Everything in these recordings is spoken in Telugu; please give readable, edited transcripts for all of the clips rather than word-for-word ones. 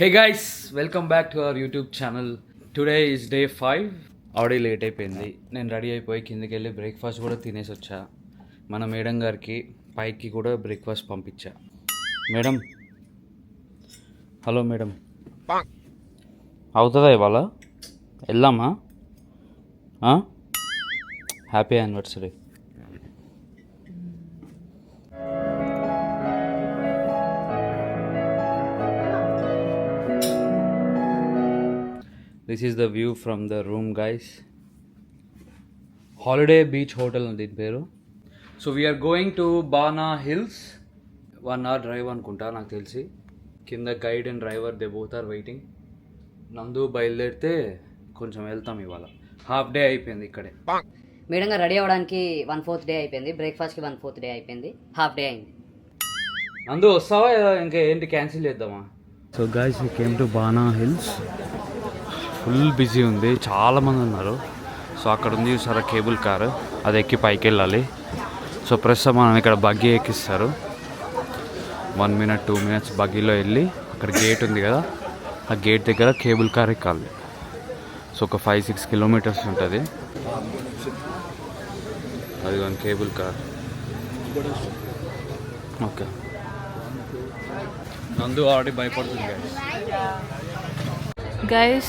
Hey guys, welcome back to our YouTube channel. Today is day 5. Already late అయిపోయింది. నేను రెడీ అయిపోయి కిందకి వెళ్ళి బ్రేక్ఫాస్ట్ కూడా తినేసి వచ్చా. మన మేడం గారికి పైకి కూడా బ్రేక్ఫాస్ట్ పంపించా. మేడం, హలో మేడం, అవుతుందా ఇవాళ? వెళ్దామా? Happy anniversary. This is the view from the room, guys. Holiday Beach Hotel on din peru. So we are going to Bana Hills. 1 hour drive anukunta నాకు తెలిసి. కింద guide and driver they both are waiting. నందు బయలుదేరితే కొంచెం వెళ్తాం ఇవాళ. హాఫ్ డే అయిపోయింది ఇక్కడే. మేడంగా రెడీ అవ్వడానికి 1/4 డే అయిపోయింది, బ్రేక్ఫాస్ట్కి 1/4 డే అయిపోయింది, హాఫ్ డే అయింది. నందు వస్తావా ఇంకా ఏంటి క్యాన్సిల్ చేద్దామా? So guys we came to Ba Na Hills. Full busy ఉంది, చాలామంది ఉన్నారు. సో అక్కడ ఉంది చూసారా కేబుల్ కారు, అది ఎక్కి పైకి వెళ్ళాలి. సో ప్రస్తుతం మనం ఇక్కడ బగ్గీ ఎక్కిస్తారు. 1 minute 2 minutes బగ్గీలో వెళ్ళి అక్కడ గేట్ ఉంది కదా, ఆ గేట్ దగ్గర కేబుల్ కార్ ఎక్కాలి. సో ఒక 5-6 kilometers ఉంటుంది. అది వన్ కేబుల్ కార్. ఓకే, నందు ఆల్రెడీ భయపడుతుంది Guys,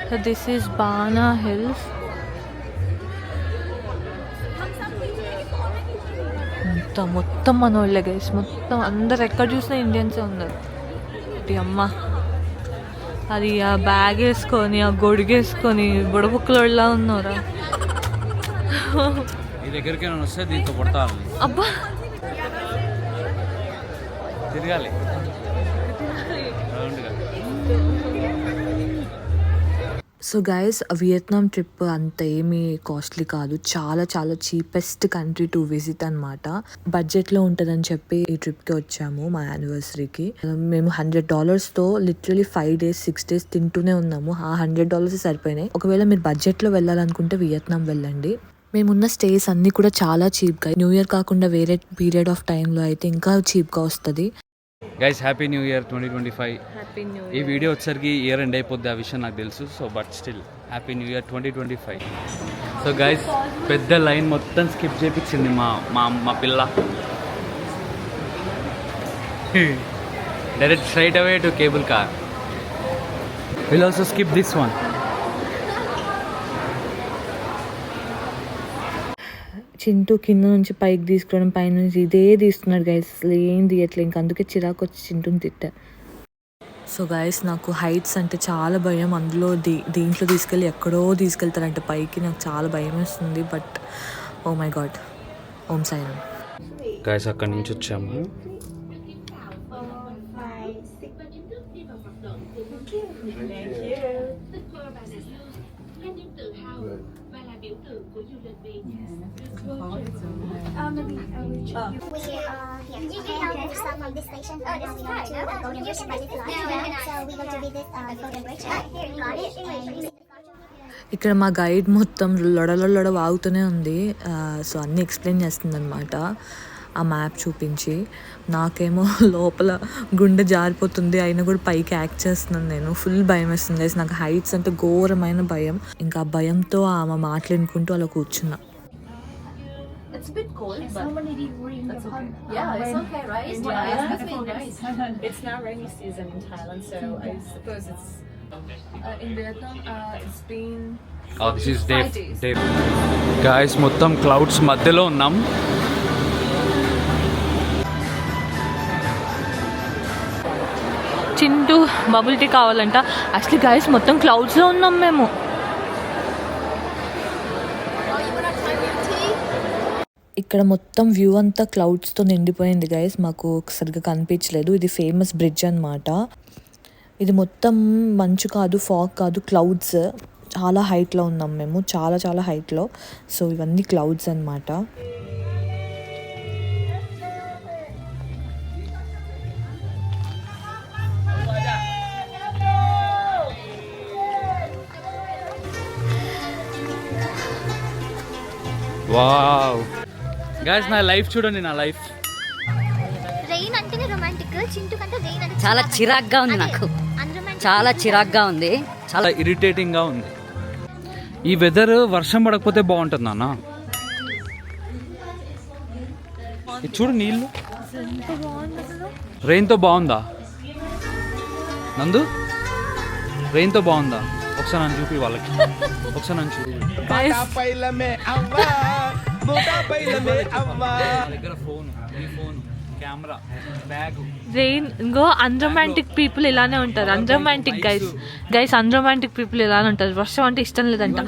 so this is Bana Hills. మొత్తం మనోళ్ళే గైస్, మొత్తం అందరు ఎక్కడ చూసినా ఇండియన్సే ఉన్నారు. అమ్మ అది ఆ బ్యాగ్ వేసుకొని ఆ గొడుగేసుకొని బుడబుక్కలోళ్ళ ఉన్నారా. ఈ దగ్గరికి నేను వస్తే దీంతో కొడతాను. అబ్బా తిరగాలి. సో గైస్, వియత్నాం ట్రిప్ అంత ఏమీ కాస్ట్లీ కాదు, చాలా చాలా చీపెస్ట్ కంట్రీ టు విజిట్ అనమాట. బడ్జెట్లో ఉంటుందని చెప్పి ఈ ట్రిప్కి వచ్చాము మా యానివర్సరీకి. మేము $100తో లిటరలీ 5 days 6 days తింటూనే ఉన్నాము. ఆ $100 సరిపోయినాయి. ఒకవేళ మీరు బడ్జెట్లో వెళ్ళాలనుకుంటే వియత్నాం వెళ్ళండి. మేమున్న స్టేస్ అన్నీ కూడా చాలా చీప్గా, న్యూ ఇయర్ కాకుండా వేరే పీరియడ్ ఆఫ్ టైంలో అయితే ఇంకా చీప్గా వస్తుంది. Guys happy new year 2025. Happy new ఈ వీడియో వచ్చరికి ఇయర్ ఎండ్ అయిపోద్ది, ఆ విషయం నాకు తెలుసు. So but still happy new year 2025. So guys పెద్ద లైన్ మొత్తం స్కిప్ చేయించింది మా పిల్ల. Direct straight away to cable car. Will also skip this one. Chintu కింద నుంచి పైకి తీసుకోవడం, పైన నుంచి ఇదే తీస్తున్నాడు గైస్, అసలు ఏం తీయట్లే. ఇంక అందుకే చిరాకు వచ్చి చింటూని తిట్టా. సో గైస్, నాకు హైట్స్ అంటే చాలా భయం. అందులో దీంట్లో తీసుకెళ్ళి ఎక్కడో తీసుకెళ్తారంటే పైకి, నాకు చాలా భయం వేస్తుంది. బట్ ఓ మై గాడ్, ఓం సాయిరామ్. గైస్ అక్కడి నుంచి వచ్చాము. Some of the stations are now going to Golden Bridge by this line. So we go to visit Golden Bridge. Here you got it. ఇక్కడ మా గైడ్ మొత్తం లొడలొడ వాగుతూనే ఉంది. సో అన్నీ ఎక్స్ప్లెయిన్ చేస్తుంది అనమాట ఆ మ్యాప్ చూపించి. నాకేమో లోపల గుండె జారిపోతుంది, అయినా కూడా పైకి యాక్ట్ చేస్తున్నాను నేను. ఫుల్ భయం వేస్తుంది. నాకు హైట్స్ అంటే ఘోరమైన భయం. ఇంకా ఆ భయంతో ఆమె మాట్లాడుకుంటూ అలా కూర్చున్నా. It's a bit cold, but that's okay. Yeah, it's okay, right? It's nice. It's now rainy season in Thailand, so I suppose it's in Vietnam. It's been this is 5 days. Day. Guys మొత్తం క్లౌడ్స్ మధ్యలో ఉన్నాం. చింటూ బబుల్ టీ కావాలంట. యాక్చువల్లీ గైస్ మొత్తం క్లౌడ్స్లో ఉన్నాం మేము. ఇక్కడ మొత్తం వ్యూ అంతా క్లౌడ్స్తో నిండిపోయింది గైస్, మాకు సరిగ్గా కనిపించలేదు. ఇది ఫేమస్ బ్రిడ్జ్ అనమాట. ఇది మొత్తం మంచు కాదు, ఫాగ్ కాదు, క్లౌడ్స్. చాలా హైట్లో ఉన్నాం మేము, చాలా చాలా హైట్లో. సో ఇవన్నీ క్లౌడ్స్ అనమాట. వావ్ గైస్, నా లైఫ్ చూడండి, నా లైఫ్. రెయిన్ అంటేనే రొమాంటిక్, చింటూ కంటే జైన్ అంటే చాలా చిరాగ్గా ఉంది నాకు, చాలా చిరాగ్గా ఉంది. చాలా ఇరిటేటింగ్గా ఉంది. ఈ వెదర్ వర్షం పడకపోతే బాగుంటుంది అన్న. ఇది చూడు నీళ్ళు, రెయిన్తో బాగుందా నందు? రెయిన్తో బాగుందా? ఒకసారి నన్ను చూపి వాళ్ళకి, ఒకసారి నన్ను చూపి. దగ్గర ఫోన్, కెమెరా, బ్యాగ్. రెయిన్ ఇంకో అన్రొమాంటిక్ పీపుల్ ఇలానే ఉంటారు. అన్రొమాంటిక్ గైస్ అన్రొమాంటిక్ పీపుల్ ఇలానే ఉంటారు. వర్షం అంటే ఇష్టం లేదంట.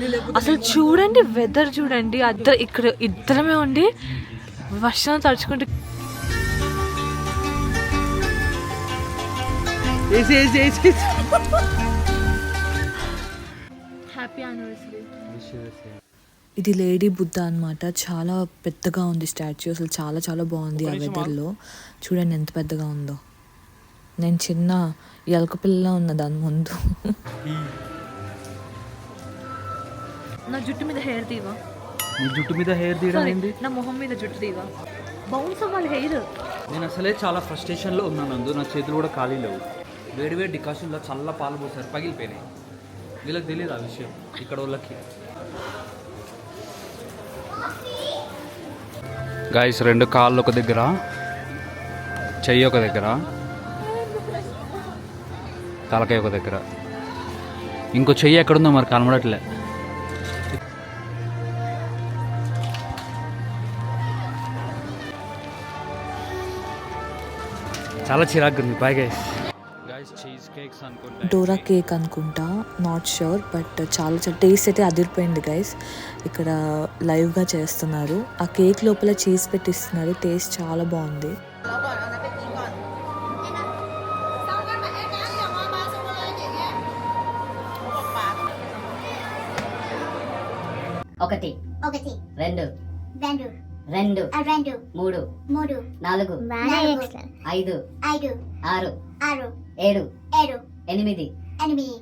అసలు చూడండి వెదర్ చూడండి, ఇక్కడ ఇద్దరమే ఉండి వర్షం తడుచుకుంటూ హ్యాపీ యానివర్సరీ. ఇది లేడీ బుద్ధ అన్నమాట. చాలా పెద్దగా ఉంది స్టాచ్యూ. అసలు చాలా చాలా బాగుంది ఆ వెదర్లో. చూడండి ఎంత పెద్దగా ఉందో. నేను చిన్న ఎలక పిల్లలా ఉన్న దాని ముందు. నా జుట్టు మీద హెయిర్ తీవా? నీ జుట్టు మీద హెయిర్ తీయడం ఏంది? నా మొహం మీద జుట్టు తీవా? బౌన్స్ అవ్వాలి హెయిర్. నేను అసలే చాలా ఫ్రస్ట్రేషన్లో ఉన్నాను నందు. నా చేతులు కూడా ఖాళీ లేవు. వేడివేడి డికాషన్లో చల్ల పాలు పోసారు, పగిలిపోయినాయి. వీళ్ళకి తెలియదు ఆ విషయం, ఇక్కడ వాళ్ళకి. గాయస్ 2 కాళ్ళు ఒక దగ్గర, చెయ్యి ఒక దగ్గర, తలకాయ ఒక దగ్గర. ఇంకో చెయ్యి ఎక్కడుందో మరి కనబడట్లే. చాలా చిరాకు ఉంది. Bye guys. చీజ్ కేక్స్ అనుకుంటా, డోరా కేక్ అనుకుంటా, నాట్ ష్యూర్. బట్ చాలా చాలా టేస్ట్ అయితే అదిరిపోయింది గైస్. ఇక్కడ లైవ్గా చేస్తున్నారు. ఆ కేక్ లోపల చీజ్ పెట్టిస్తున్నారు. టేస్ట్ చాలా బాగుంది. ఒకటి, ఒకటి, రెండు, రెండు, రెండు, రెండు, మూడు, మూడు, నాలుగు, ఐదు, ఐదు, ఆరు, ఆరు, ఏడు, ఏడు, ఎనిమిది, ఎనిమిది,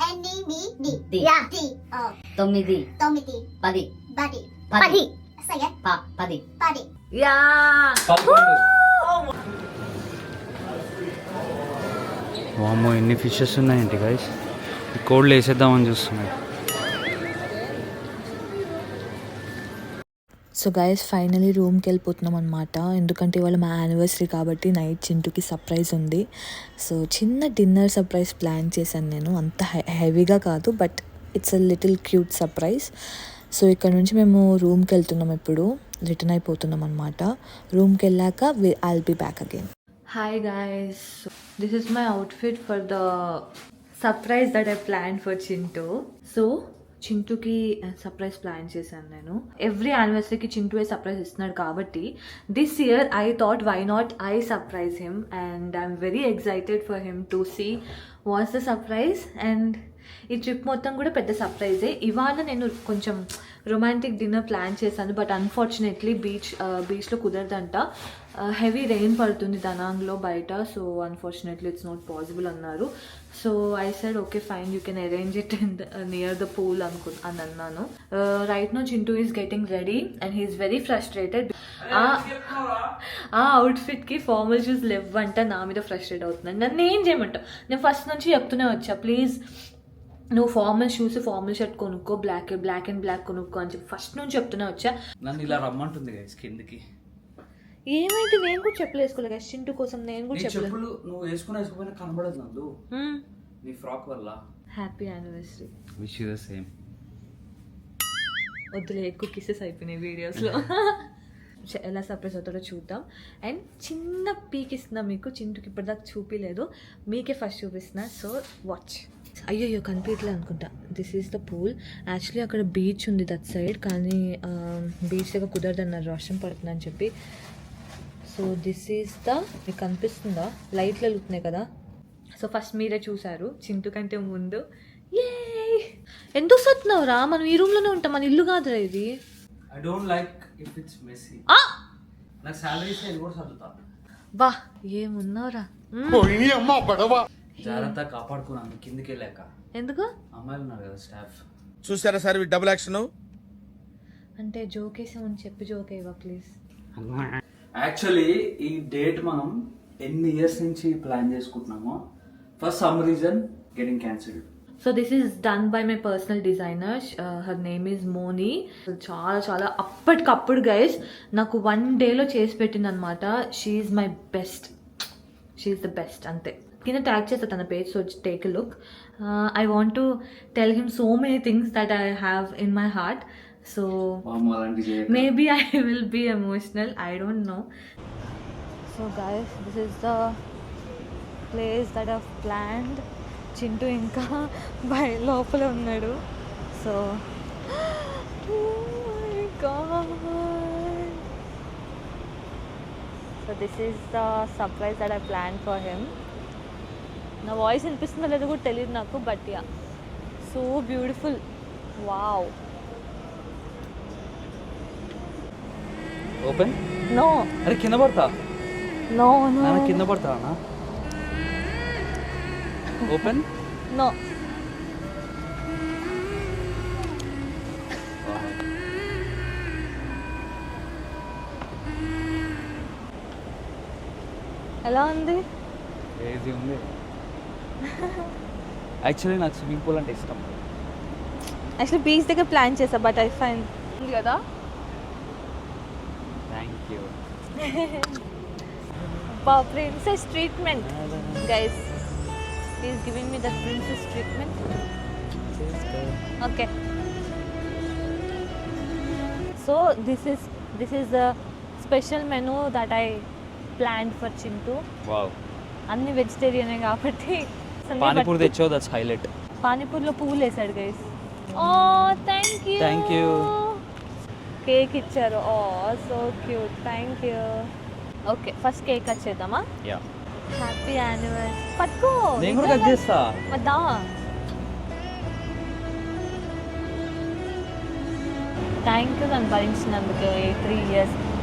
ఎనిమిది, ది, తొమ్మిది, తొమ్మిది, పది, పది, పది, పది, second, పది. పది. వామ్మో ఎన్ని ఫిషెస్ ఉన్నాయండి గైస్. ఈ కోళ్ళు వేసేద్దామని చూస్తున్నాయి. సో గైస్ ఫైనలీ రూమ్కి వెళ్ళిపోతున్నాం అనమాట. ఎందుకంటే ఇవాళ మా యానివర్సరీ కాబట్టి నైట్ చింటూకి సర్ప్రైజ్ ఉంది. సో చిన్న డిన్నర్ సర్ప్రైజ్ ప్లాన్ చేశాను నేను. అంత హెవీగా కాదు, but it's a little cute surprise. So ఇక్కడ నుంచి మేము రూమ్కి వెళ్తున్నాం. ఇప్పుడు రిటర్న్ అయిపోతున్నాం అనమాట. రూమ్కి వెళ్ళాక I'll be back again. Hi guys, this is my outfit for the surprise that I plan for Chintu. So చింటూకి సర్ప్రైజ్ ప్లాన్ చేశాను నేను. ఎవ్రీ యానివర్సరీకి చింటూ సర్ప్రైజ్ ఇస్తున్నాడు కాబట్టి this year I thought why not I surprise him, and I'm very excited for him to see what's the surprise. And ఈ ట్రిప్ మొత్తం కూడా పెద్ద సర్ప్రైజే. ఇవాళ నేను కొంచెం రొమాంటిక్ డిన్నర్ ప్లాన్ చేశాను, బట్ అన్ఫార్చునేట్లీ బీచ్లో కుదరదంట. హెవీ రెయిన్ పడుతుంది దనాంగ్లో బయట. So unfortunately it's not possible అన్నారు. So I said okay fine, you can arrange it in near the pool అని అన్నాను. Right now Chintu is getting ready and he is very frustrated. ఆ అవుట్ఫిట్కి ఫార్మల్ షూస్ లేవంట. నా మీద ఫ్రస్ట్రేట్ అవుతున్నాను. నన్ను ఏం చేయమంటావు? నేను ఫస్ట్ నుంచి చెప్తూనే వచ్చా, ప్లీజ్ నువ్వు ఫార్మల్ షూస్ ఫార్మల్ షర్ట్ కొనుక్కో, బ్లాక్ అండ్ బ్లాక్ కొనుక్కో అని చెప్పి ఫస్ట్ నుంచి చెప్తూనే వచ్చా. నన్ను ఇలా రమ్మంటుంది గైస్ కిందకి. ఏమైతే నేను కూడా చెప్పులు వేసుకోలేదు గైస్ చింటూ కోసం. నేను కూడా చెప్పులు నువ్వు వేసుకోకపోయినా కనబడదు నందు నీ ఫ్రాక్ వల్ల. Happy anniversary. Wish you the same. వద్దులే, ఎక్కువ కిసెస్ అయిపోయినాయి వీడియోస్లో. ఎలా సర్ప్రైజ్ అవుతాడో చూద్దాం. అండ్ చిన్న పీక్ ఇస్తున్నా మీకు. చింటూకి ఇప్పటిదాకా చూపించలేదు, మీకే ఫస్ట్ చూపిస్తున్నా. So watch. అయ్యో కనిపించలే అనుకుంటా. This is the pool. Actually అక్కడ బీచ్ ఉంది దట్ సైడ్, కానీ బీచ్ దగ్గర కుదరదన్నారు వర్షం పడుతుందని చెప్పి. సో దిస్ ఈజ్ ద, మీకు కనిపిస్తుందా? లైట్లు వెళ్తున్నాయి కదా. సో ఫస్ట్ మీరే చూసారు చింటూ కంటే ముందు. ఏ ఎందుకు సత్తున్నావు రా? మనం ఈ రూమ్లోనే ఉంటాం, మన ఇల్లు కాదురా ఇది. I don't like if it's messy. నాకు సాలరీ సైడ్ కూడా సర్దుతా. వా ఏమున్నావురా. జాగ్రత్త కాపాడుకున్నాను కిందకి వెళ్ళాక. ఎందుకు? అమ్మాయిలు ఉన్నారు కదా స్టాఫ్. చూసారా సార్ డబుల్ యాక్షన్. అంటే జోక్ వేసామని చెప్పి జోక్ అయ్యవా ప్లీజ్. యాక్చువల్లీ ఈ డేట్ మనం ఎన్ని ఇయర్స్ నుంచి ప్లాన్ చేసుకుంటున్నామో for some reason getting cancelled. So this is done by my personal designer. Her name is Moni. చాలా చాలా అప్పటికప్పుడు గైస్ నాకు 1 డేలో చేసి పెట్టింది అనమాట. She's my best, she's the best అంతే. కింద ట్యాగ్ చేస్తా తన page, so take a look. I want to tell him so many things that I have in my heart. So maybe I will be emotional, I don't know. So guys, this is the place that I've planned. Chintu ఇంకా బై లోపల ఉన్నాడు. So oh my god, so this is the surprise that I planned for him. నా వాయిస్ వినిపిస్తుందో లేదో కూడా తెలియదు నాకు, but ya so beautiful. Wow. Open. No అరే కింద పడతా. నో నో నాన్న కింద పడతా అన్న. ఓపెన్. నో. ఎలా ఉంది? క్రేజీ ఉంది. యాక్చువల్లీ నాకు స్విమ్మింగ్ పూల్ అంటే ఇష్టం. యాక్చువల్లీ బీచ్ దగ్గర ప్లాన్ చేసా, బట్ ఐ ఫైన్ ఉంది కదా. Thank you. Princess treatment guys. Is giving me the princess treatment. Okay, so this is the special menu that I planned for Chintu. Wow. అన్ని వెజిటేరియనే కాబట్టి. పానీపూరి తెచ్చావు, దట్స్ హైలైట్. పానీపూరిలో పువ్వులు వేసాడు guys. Oh thank you. Thank you. Cake ఇచ్చారు. Oh so cute, thank you. Okay, first cake cut చేద్దామా? యా. Happy anniversary. పట్టుకో. నేను కూడా కట్ చేస్తా. వద్దా? థ్యాంక్ యూ నన్ను భరించినందుకు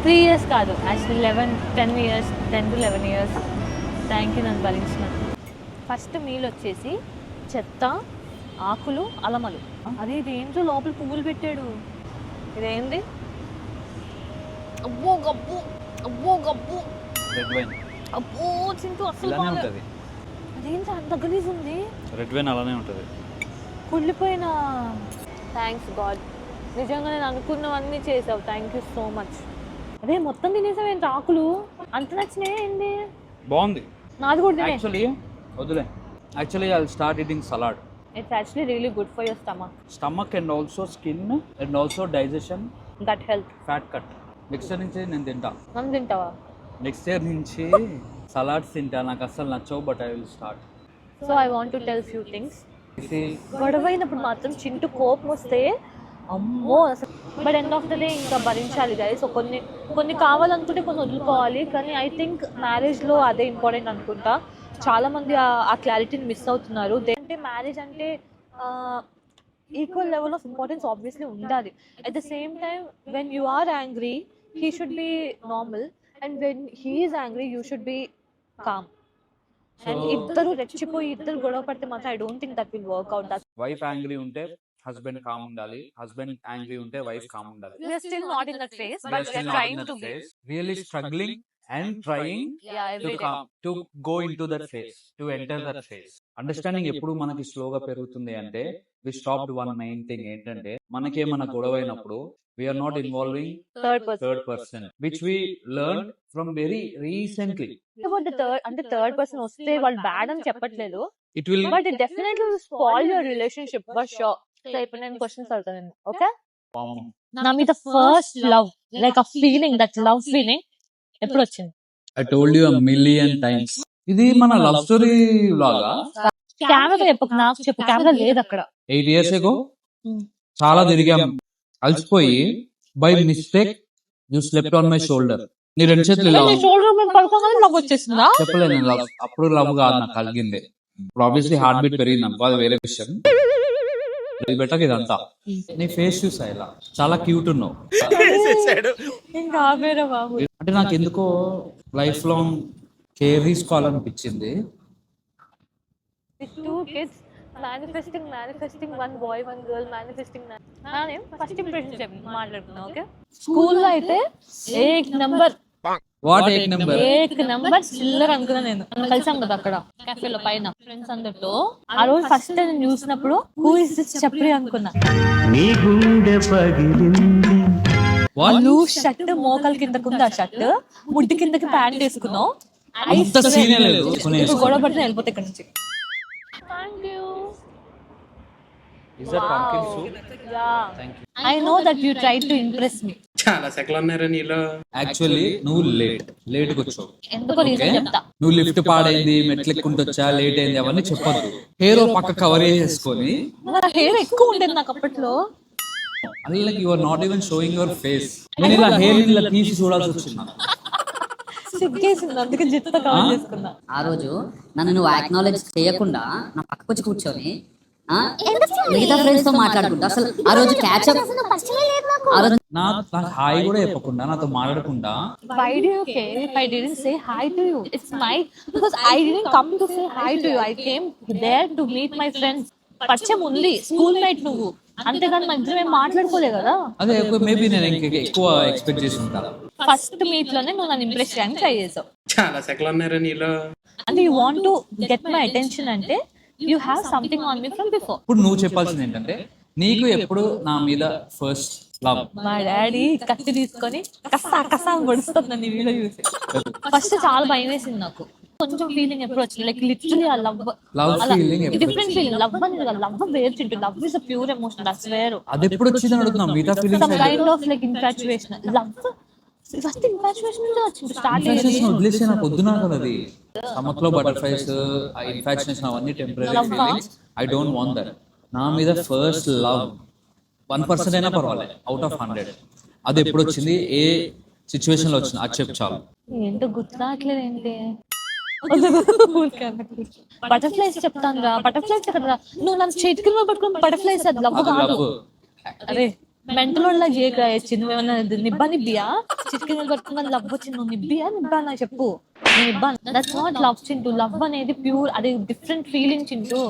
3 ఇయర్స్ కాదు, actually 10 years, 10 to 11 years. Thank you నన్ను భరించినందుకు. ఫస్ట్ మీల్ వచ్చేసి చెత్త, ఆకులు, అలమలు. అదే ఇదేంటో లోపల పువ్వులు పెట్టాడు. ఇదేంది? అబ్బో గబ్బు, అబ్బో గబ్బు, రెడ్ వైన్. అబ్బో చింటూ అసలు అలానే ఉంటుంది. అదేంటి అంత గలీజ్ ఉంది? రెడ్ వైన్ అలానే ఉంటుంది. కుళ్ళిపోయిన. థ్యాంక్స్ గాడ్, నిజంగా నేను అనుకున్నవన్నీ చేసావు. Thank you so much. అదే మొత్తం తినేసావు ఏంటి? ఆకులు అంత నచ్చినాయి ఏంటి? బాగుంది. నాది కూడా తినే. యాక్చువల్లీ వద్దులే. Actually I will start eating salad. It's actually really good for your stomach and also skin and also digestion, gut health. fat cut. Next year నుంచి నేను తింటా. నన్ను తింటావా? నెక్స్ట్ ఇయర్ నుంచి సలాడ్స్ తింటా. నాకు అస్సలు నచ్చవు, but I will start. So I want to tell few things. గొడవ అయినప్పుడు మాత్రం చింటూ కోపం వస్తే అమ్మో అసలు. But end of the day ఇంకా భరించాలి గైస్. కొన్ని కావాలనుకుంటే కొన్ని వదులుకోవాలి. కానీ ఐ థింక్ మ్యారేజ్లో అదే ఇంపార్టెంట్ అనుకుంటా. చాలా మంది ఆ క్లారిటీని మిస్ అవుతున్నారు. అంటే మ్యారేజ్ అంటే equal level of importance obviously ఉండాలి. At the same time when you are angry he should be normal, and when he is angry you should be calm. And ఇద్దరు రెచ్చిపోయి ఇద్దరు గొడవ పడితే మాత్రం I don't think that will work out. That wife angry ఉంటే హస్బెండ్ కామ్ ఉండాలి, హస్బెండ్ యాంగ్రీ ఉంటే వైఫ్ కామ్ ఉండాలి. we are still not in that phase, but we are trying to be. Really struggling and trying every day. to go into that phase, to enter that phase. Understanding ఎప్పుడు మనకి స్లోగా పెరుగుతుంది అంటే we stopped one main thing ఏంటంటే మనకేమన్నా గొడవ అయినప్పుడు we are not involving third person, which we learned from very recently. About the third person వస్తే వాళ్ళు బ్యాడ్ అని చెప్పట్లేదు, It will but it definitely will spoil your relationship for sure. So ఇప్పుడు నేను క్వశ్చన్స్ అడుగుతాను. ఓకే, నా మీద first love, like a feeling, that love feeling ఎప్పుడు వచ్చింది? I told you a million times. ఇది మన లవ్ స్టోరీ లాగా. కెమెరా చెప్పకు, నాకు చెప్పు. కెమెరా లేదు అక్కడ. 8 years ago చాలా తిరిగాం, అలసిపోయి by mistake you slept on my shoulder. నీ రెండు చేతులు ఇలా షోల్డర్ మీద పడుకోగానే లవ్ వచ్చేసిందా? చెప్పలేను లవ్. అప్పుడు లవ్ కాదు నాకు కలిగింది. ఆబ్వియస్లీ హార్ట్ బీట్ పెరిగింది అనుకో, అది వేరే విషయం. ఇది బెటర్. ఇదంతా నీ ఫేస్ చూసా, ఇలా చాలా క్యూట్ ఉన్నావు. ఇంకా ఆపేరా బాబు. అంటే నాకు ఎందుకో లైఫ్ లాంగ్ కేర్ తీసుకోవాలనిపించింది. With 2 kids, manifesting, one boy, one girl, manifesting. నానేం ఫస్ట్ ఇంప్రెషన్ చెప్పి మాట్లాడుతున్నా. ఓకే, స్కూల్లో అయితే 1 నెంబర్ వాట్ ఏక్ నెంబర్? ఏక్ నంబర్ చిల్లర అనుకున్నా నేను. మనం కలిసాం కదా అక్కడ కాఫేలో పైన ఫ్రెండ్స్ అందరితో. ఆ రోజు ఫస్ట్ టైం నేను చూసినప్పుడు హూ ఇస్ దిస్ చప్రి అనుకున్నా. వాళ్ళు షర్ట్ మోకాల కిందకుంది, ఆ షర్ట్ ముడ్డి కిందకి ప్యాంట్ వేసుకున్నావు. గొడవ పడితే వెళ్ళిపోతే ఇక్కడ నుంచి. Is that pumpkin soup? Yeah. Thank you. I know that you tried to impress me. చాలా సెకలు ఉన్నారా నీలో? యాక్చువల్లీ నువ్వు లేట్ వచ్చావు. ఎందుకో రీజన్ చెప్తా. నువ్వు లిఫ్ట్ పాడైంది, మెట్లెక్కుంటూ వచ్చా, లేట్ అయింది అవన్నీ చెప్పొద్దు. హెయిర్ పక్క కవర్ చేసుకొని. నా హెయిర్ ఎక్కువ ఉండేది నాకు అప్పట్లో. అల్లకి you are not even showing your face. నేను ఇలా హెయిర్ ఇలా తీసి చూడాల్సి వచ్చింది. సిగ్గేసింది, అందుకే జిత్తుతో కవర్ చేసుకున్నా. ఆ రోజు నన్ను నువ్వు అక్నాలెడ్జ్ చేయకుండా నా పక్కకు వచ్చి కూర్చొని మిగతా ఫ్రెండ్స్ తో మాట్లాడుకుంటా. అసలు ఆ రోజు క్యాచ్ అప్ నాకు హాయ్ కూడా చెప్పకుండా, నాతో మాట్లాడకుండా. Why do you care if I didn't say hi to you? It's my, because I didn't come to say hi to you. I came there to meet my friends. పరిచయం ఉంది, స్కూల్ మేట్ నువ్వు, అంతేగాని మన ఇద్దరం ఏం మాట్లాడుకోలే కదా. అదే మేబీ నేను ఎక్కువ ఎక్స్పెక్ట్ చేసి ఉంటాను. ఫస్ట్ మీట్ లోనే నువ్వు నన్ను ఇంప్రెస్ చేయడానికి ట్రై చేసావు. చాలా సెకలు ఉన్నారా నీలో? అంటే you want to get my attention, అంటే you have something on me from before. ఇప్పుడు నువ్వు చెప్పాల్సింది ఏంటంటే, నీకు ఎప్పుడు నా మీద ఫస్ట్ లవ్? మా డాడీ కత్తి తీసుకొని కసా పొడుస్తుంది నన్ను ఈ వీడియో చూసి. ఫస్ట్ చాలా భయం వేసింది నాకు. కొంచెం ఫీలింగ్ ఎప్పుడు వచ్చింది, లైక్ లిటరలీ ఆ లవ్ డిఫరెంట్ ఫీలింగ్. లవ్ అనేది లవ్ వేరు Chintu. Love is a pure emotion, that's వేరు. అది ఎప్పుడు వచ్చింది అడుగుతున్నా. మిగతా feelings some kind of like infatuation. Love first infatuation నుంచి వచ్చింది, స్టార్ట్ అయ్యింది. వదిలేసి నాకు వద్దునా కదా అది. స్టమక్ లో బటర్ఫ్లైస్, ఇన్ఫాచ్యుయేషన్ అవన్నీ temporary feelings. I don't want that. నా మీద ఫస్ట్ లవ్ 1% అయినా పర్వాలేదు, అవుట్ ఆఫ్ 100. అది ఎప్పుడు వచ్చింది, ఏ సిచ్యువేషన్ లో వచ్చింది, అది చెప్పు చాలు. ఏంటో గుర్తురాట్లేదు ఏంటి. బటర్ఫ్లైస్ చెప్తాను రా. బటర్ఫ్లైస్ కదా, నువ్వు నన్ను చేతికి పట్టుకుని బటర్ఫ్లైస్, అది లవ్ కాదు. అరే మెంటల్ వాళ్ళ చేయొచ్చు. నువ్వేమన్నా నిబ్బియా? చిటికి పట్టుకుని లవ్ వచ్చింది, నువ్వు నిబ్బా నాకు చెప్పు. నిబ్బా, that's not love Chintu. Love అనేది ప్యూర్, అది డిఫరెంట్ ఫీలింగ్ చింటూ.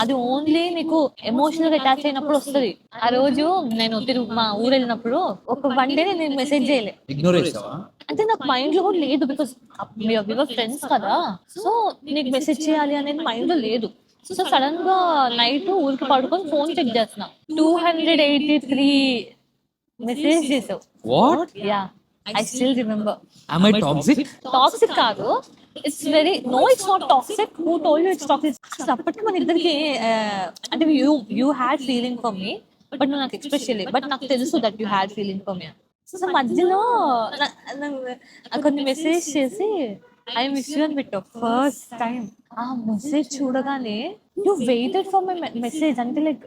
అది ఓన్లీ నీకు ఎమోషనల్ గా అటాచ్ అయినప్పుడు వస్తుంది. ఆ రోజు నేను మా ఊరు వెళ్ళినప్పుడు ఒక 1 day నేను మెసేజ్ చేయలే, ఇగ్నోర్ చేసావా? అంటే నాకు మైండ్ లో కూడా లేదు, బికాస్ ఫ్రెండ్స్ కదా. సో నీకు మెసేజ్ చేయాలి అనేది మైండ్ లో లేదు. సో సడన్ గా నైట్ ఊరికి పడుకొని ఫోన్ చెక్ చేస్తున్నా, 283 మెసేజ్ చేసావు. What? Yeah, I still remember. Am I toxic? Toxic కాదు, it's very no, it's not toxic. Who told you it's toxic? అప్పటికి మన ఇద్దరికి అంటే you had feeling for me, but నువ్వు నాకు ఎక్స్ప్రెస్ చేయలేదు. బట్ నాకు తెలుసు that you had feeling for me. So మధ్యలో కొన్ని మెసేజ్ చేసి ఐ మిస్ యూ అని పెట్టావు ఫస్ట్ టైం. ఆ మెసేజ్ చూడగానే you waited for my message, అంటే like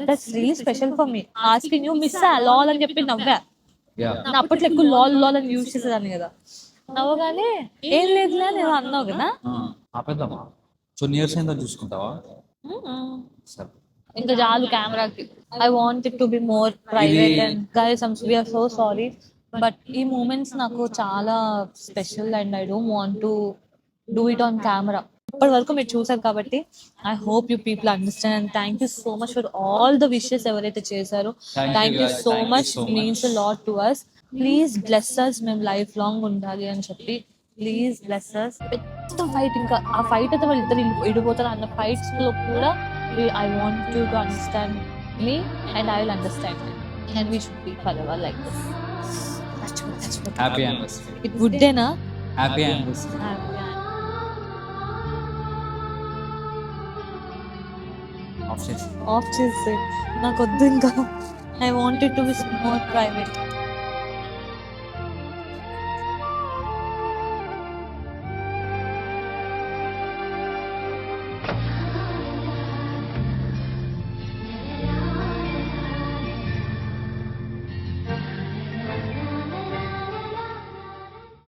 that's really special for me. Asking you miss Lal అని చెప్పి నవ్వా. నా అప్పట్లో ఎక్కువ లాల్ అని యూజ్ చేసేదాన్ని కదా. నవ్వగానే ఏం లేదులే నేను అన్నావు కదా. ఆపేద్దామా? కొన్ని ఇయర్స్ అయిందో చూసుకుంటావా? సరే, ఇంకా చాలు కెమెరాకి. I want it to be more private and guys we are so sorry, but ఈ మూమెంట్స్ నాకు చాలా special and I don't want to do it on camera. ఇప్పటి వరకు మీరు చూసారు కాబట్టి I hope you people understand. And thank you so much for all the wishes ఎవరైతే చేశారో. Thank you so much, means a lot to us. Please bless us, మేము లైఫ్ లాంగ్ ఉండాలి అని చెప్పి ప్లీజ్ బ్లెస్ అస్. పెద్ద ఫైట్, ఇంకా ఆ ఫైట్ అయితే వాళ్ళు ఇద్దరు ఇడిపోతారు అన్న ఫైట్స్ లో కూడా I want you to understand me and I will understand you and we should be forever like this. Happy anniversary. It వుడ్డేనా? Happy anniversary. ఆఫ్ చేసి నాకు వద్దు ఇంకా. I want it to be more private.